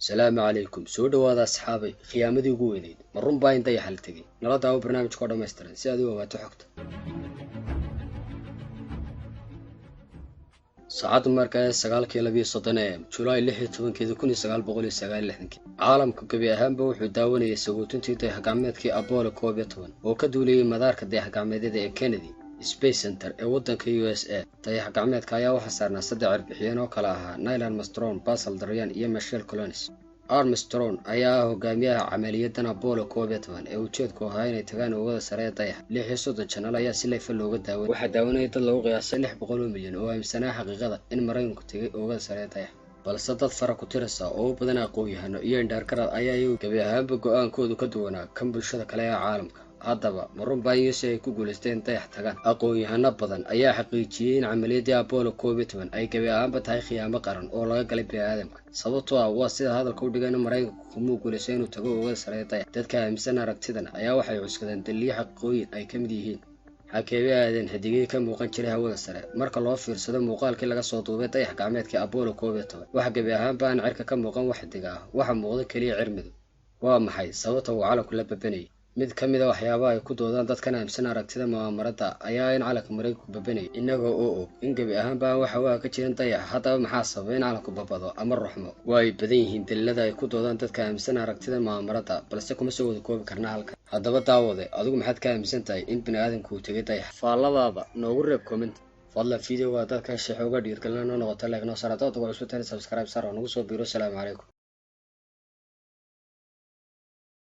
السلام عليكم سو dhawaada asxaabay khiyaamadii ugu weyneyd marun baa intay xal tagay nala daawo barnaamijka oo dhameystiran si aad u ogaato xogta saacadu markaa 9:30 am July 16 1969 caalamku gabi ahaanba wuxuu daawanayay sagootintii dayax-gacmeedkii Apollo 11 oo ka duuliyay madaarka dayax-gacmeedyada ee Kennedy Space Center ee waddanka USA dayax-gacmeedka ayaa waxa saarnaa 3 arbixiyeen oo kala ahaa Neil Armstrong, Buzz Aldrin iyo Michael Collins. Armstrong ayaa hogaamiyaha camaliyadan Apollo 11 ee ujeedku ahaa inay tagaan oogada sare ee dayax 36 channel ayaa si leef looga daawanay waxa daawanay dad lagu qiyaasay 600 milyan oo aaminsanaa xaqiiqada in Mareykanku tagay oogada sare ee dayax balse dad fara ku tirasa oo badan aqoon-yahano iyo indhaargarad ayaa gabi ahaanba go'aankoodu ka duwanaa kan bulshada kale ee caalamka haddaba marun baa USA ay ku guuleysteen dayax tagaan aqoon-yahano badan ayaa xaqiijiyay in camaliyadii Apollo 11 ay gabi ahaanba tahay khiyaamo qaran oo laga galay bini'aadamka sababtoo ah waa sida hadalka u dhigay in Mareykanku kuma guuleysay inuu tago oogada sare ee dayax dadka aaminsan aragtidan ayaa waxay cuskadeen daliil xaqiiqooyin ay ka mid yihiin xakeeyadan xidigay ka muuqan jiray hawada sare marka loo fiirsado muuqaalkii laga soo duubay dayax-gacmeedkii Apollo 11 waxa gabi ahaanba aan cirka ka muuqan wax xidig ah waxa muuqda kaliya cirmidu waa maxay sababta uu calanku la babanayay mid ka mid ah waxyaabaha ay ku doodaan dadkan aaminsan aragtida mu'aamarada ayaa in calanka Mareykanku babanayay inaga oo in gabi ahaanba waxa waa ka jirin dayax haddaba maxaa sababay in calanku babado ama ruxmo way badan yihiin daliilada ay ku doodaan dadka aaminsan aragtida mu'aamarada balse kuma soo wada koobi karna halkan haddaba daawade adigu maxaad ka aaminsan tahay in bini'aadamku uu tagay dayax faalladaada noogu reeb comment fadlan video waa dadka sheexooga dhiirgalina noqoto like noo saarado cusub tan subscribe sar oo nagu soo biiro. Assalaamu calaykum.